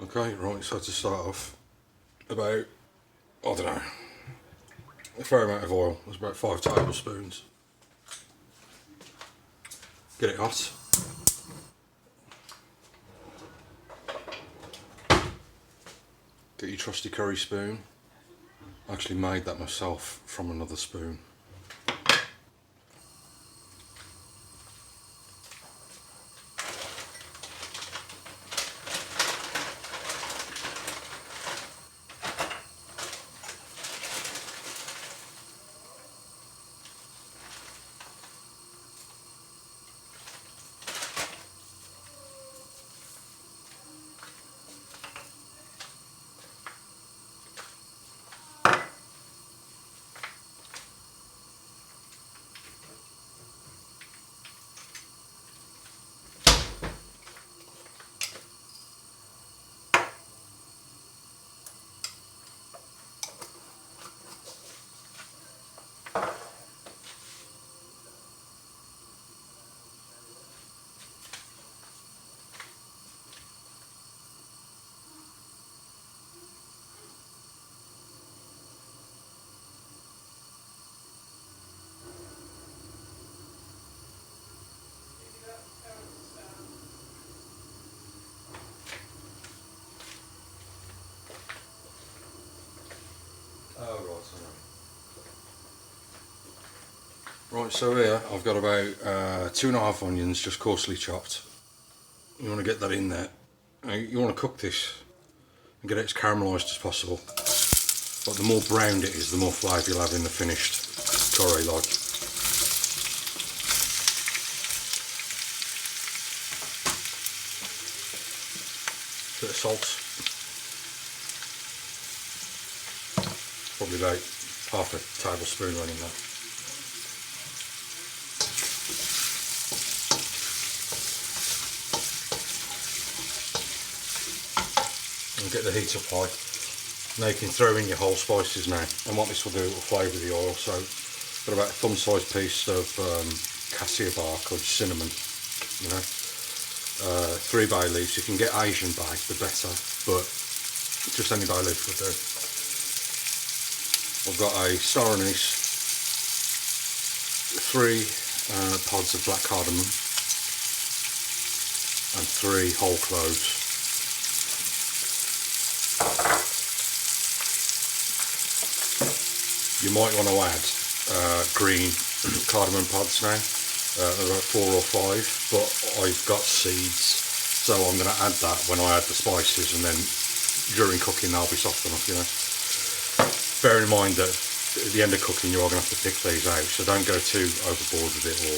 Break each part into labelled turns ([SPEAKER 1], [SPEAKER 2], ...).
[SPEAKER 1] Okay, right, so to start off, about, I don't know, a fair amount of oil. It's about 5 tablespoons. Get it hot. Get your trusty curry spoon. I actually made that myself from another spoon. Oh, right, right, so here I've got about 2.5 onions, just coarsely chopped. You want to get that in there. You want to cook this and get it as caramelised as possible. But the more browned it is, the more flavour you'll have in the finished curry, like. Bit of salt. Probably about half a tablespoon running that. And get the heat up high. Now you can throw in your whole spices now, and what this will do, it will flavour the oil. So got about a thumb-sized piece of cassia bark or cinnamon, you know, 3 bay leaves. You can get Asian bay, the better, but just any bay leaf will do. I've got a star anise, 3 pods of black cardamom, and 3 whole cloves. You might want to add green cardamom pods now, about 4 or 5, but I've got seeds, so I'm going to add that when I add the spices, and then during cooking they'll be soft enough, you know. Bear in mind that at the end of cooking you are going to have to pick these out, so don't go too overboard with it, or,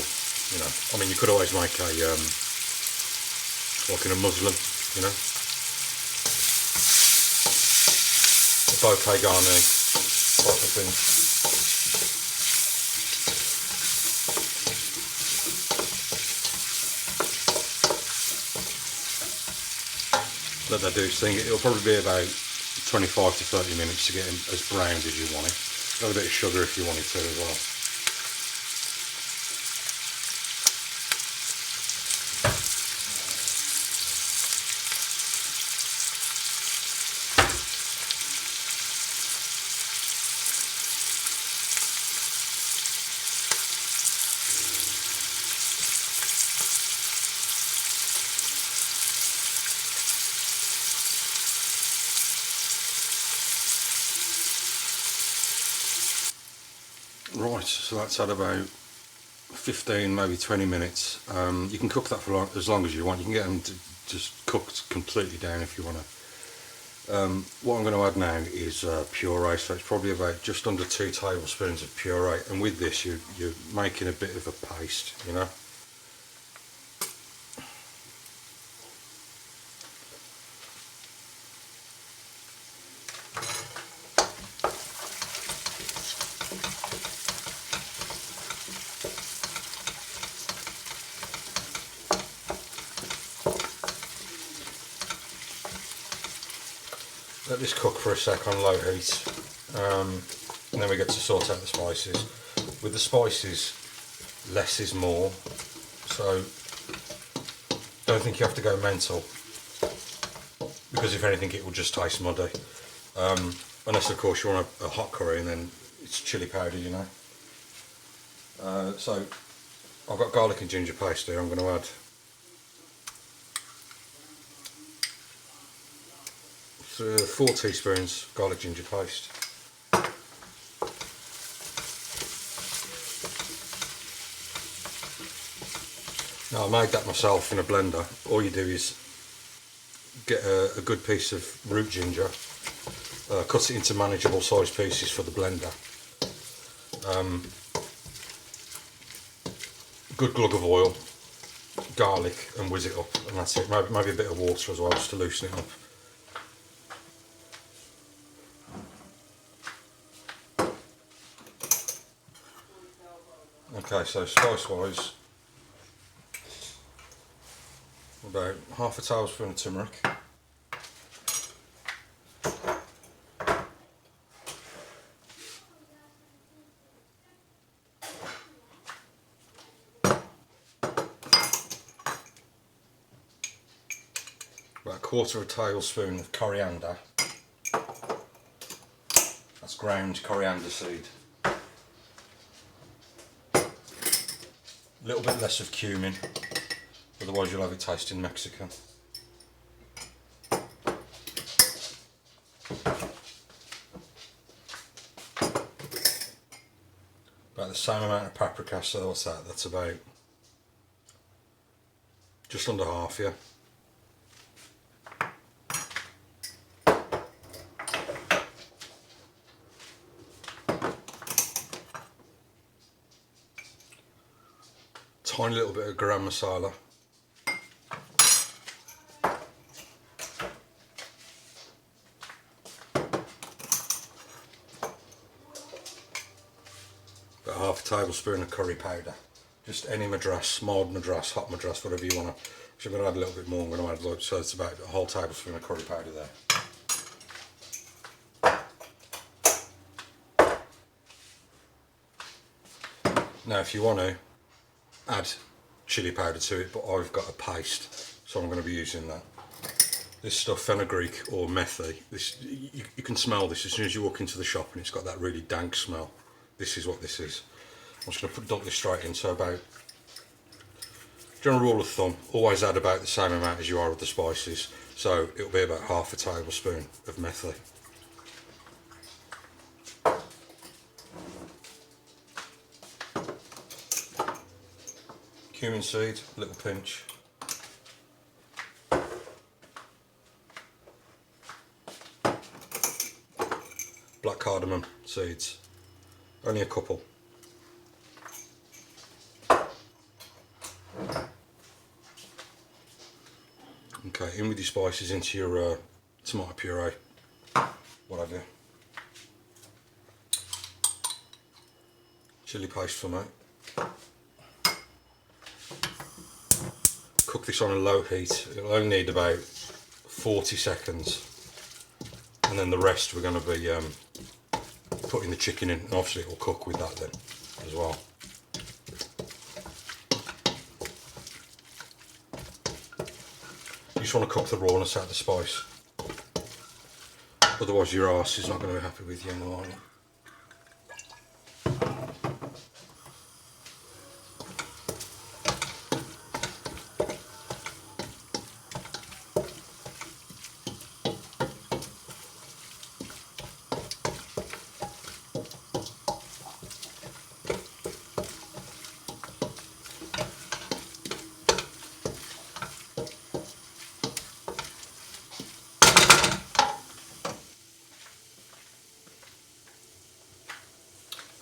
[SPEAKER 1] you know, I mean, you could always make a, like in a muslin, you know, a bouquet garni type of thing. Let that do its thing. It'll probably be about 25 to 30 minutes to get them as browned as you want it. Add a bit of sugar if you wanted to as well. Right, so that's at about 15, maybe 20 minutes. You can cook that for as long as you want. You can get them to just cooked completely down if you want to. What I'm going to add now is puree, so it's probably about just under 2 tablespoons of puree, and with this you're making a bit of a paste, you know. Let this cook for a sec on low heat, and then we get to sort out the spices. With the spices, less is more, so don't think you have to go mental, because if anything it will just taste muddy. Unless of course you want a hot curry and then it's chilli powder, you know. So I've got garlic and ginger paste here. I'm going to add 4 teaspoons garlic ginger paste. Now I made that myself in a blender. All you do is get a good piece of root ginger, cut it into manageable sized pieces for the blender, good glug of oil, garlic, and whiz it up, and that's it. Maybe a bit of water as well just to loosen it up. Okay, so spice wise, about half a tablespoon of turmeric, about a quarter of a tablespoon of coriander, that's ground coriander seed, a little bit less of cumin, otherwise you'll have it tasting Mexican. About the same amount of paprika, so what's that? That's about just under half, yeah. Tiny little bit of garam masala. About half a tablespoon of curry powder. Just any madras, mild madras, hot madras, whatever you want to. Actually, I'm going to add a little bit more. I'm going to add like, so it's about a whole tablespoon of curry powder there. Now, if you want to add chili powder to it, but I've got a paste, so I'm going to be using that. This stuff, fenugreek or methi, this you can smell this as soon as you walk into the shop, and it's got that really dank smell. This is what this is. I'm just going to dump this straight in. So about, general rule of thumb, always add about the same amount as you are of the spices. So it'll be about half a tablespoon of methi. Cumin seed, a little pinch. Black cardamom seeds, only a couple. Okay, in with your spices into your tomato puree, whatever. Chili paste for me. Cook this on a low heat. It'll only need about 40 seconds, and then the rest we're going to be putting the chicken in, and obviously it will cook with that then as well. You just want to cook the rawness out of the spice, otherwise your arse is not going to be happy with you in the morning.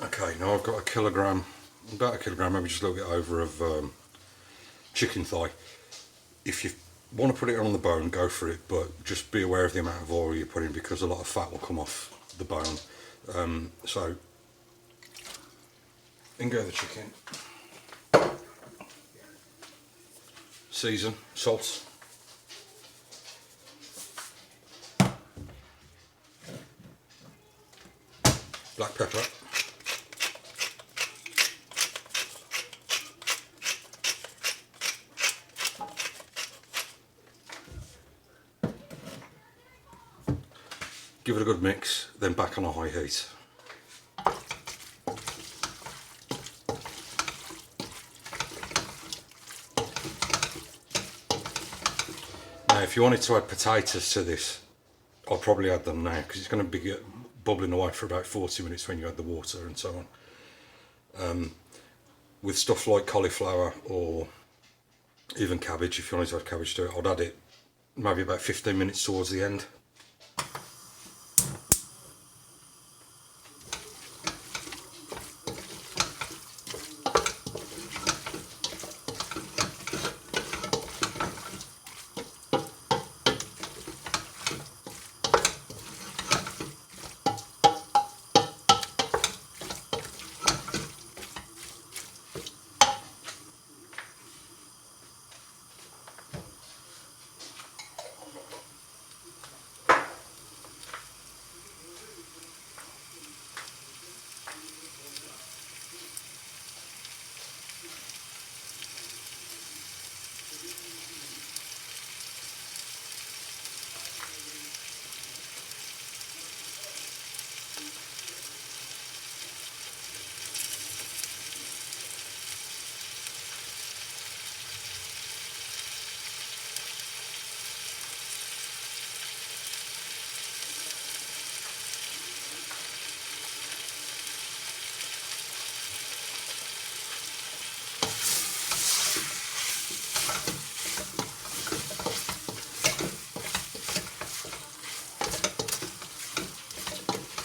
[SPEAKER 1] Okay, now I've got about a kilogram, maybe just a little bit over of chicken thigh. If you want to put it on the bone, go for it, but just be aware of the amount of oil you put in, because a lot of fat will come off the bone. So, in go the chicken. Season, salt. Black pepper. give it a good mix, then back on a high heat. Now if you wanted to add potatoes to this, I'll probably add them now because it's going to be bubbling away for about 40 minutes when you add the water and so on. With stuff like cauliflower or even cabbage, if you wanted to add cabbage to it, I'd add it maybe about 15 minutes towards the end.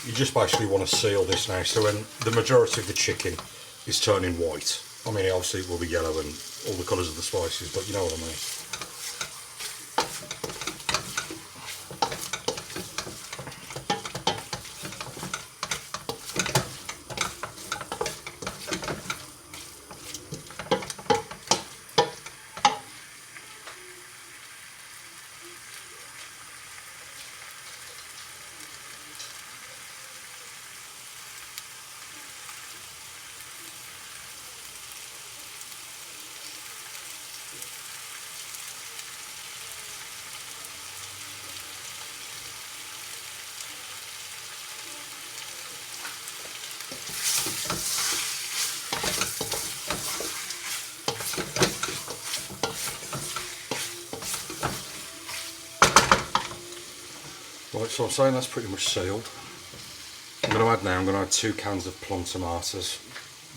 [SPEAKER 1] You just basically want to seal this now, so when the majority of the chicken is turning white, I mean obviously it will be yellow and all the colours of the spices, but you know what I mean. Right, so I'm saying that's pretty much sealed. I'm going to add 2 cans of plum tomatoes.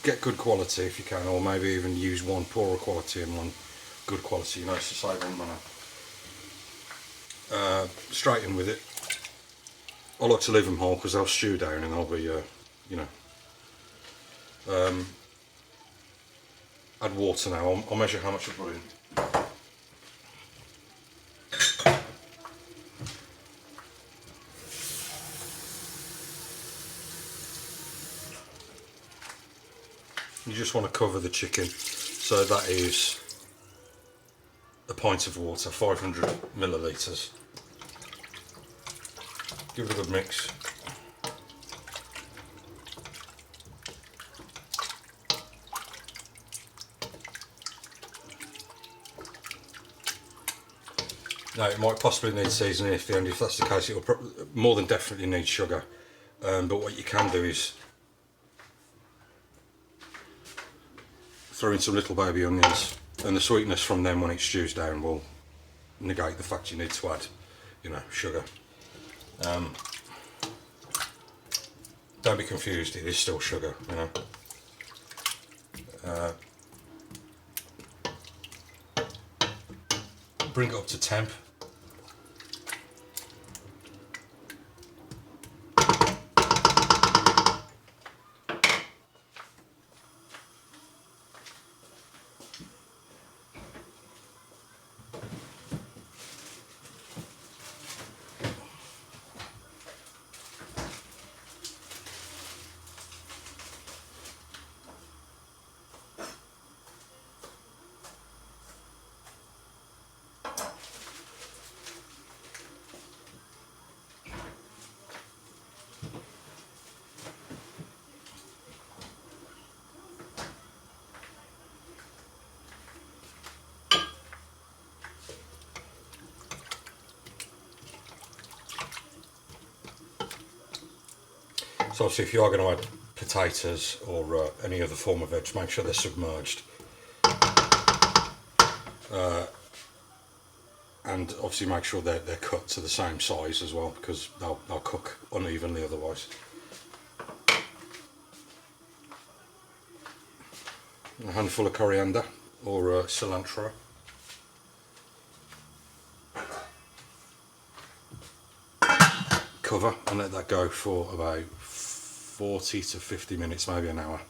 [SPEAKER 1] Get good quality if you can, or maybe even use one poorer quality and one good quality, you know, it's to save on money. Straight in with it. I like to leave them whole because they'll stew down and they'll be, you know. Add water now. I'll measure how much I put in. You just want to cover the chicken, so that is a pint of water, 500 millilitres. Give it a good mix. Now it might possibly need seasoning if that's the case. It will more than definitely need sugar, but what you can do is throw in some little baby onions, and the sweetness from them when it stews down will negate the fact you need to add, you know, sugar. Don't be confused, it is still sugar, you know. Bring it up to temp. So obviously if you are going to add potatoes or any other form of veg, make sure they're submerged. And obviously make sure they're cut to the same size as well, because they'll cook unevenly otherwise. A handful of coriander or cilantro. Cover and let that go for about 40 to 50 minutes, maybe an hour.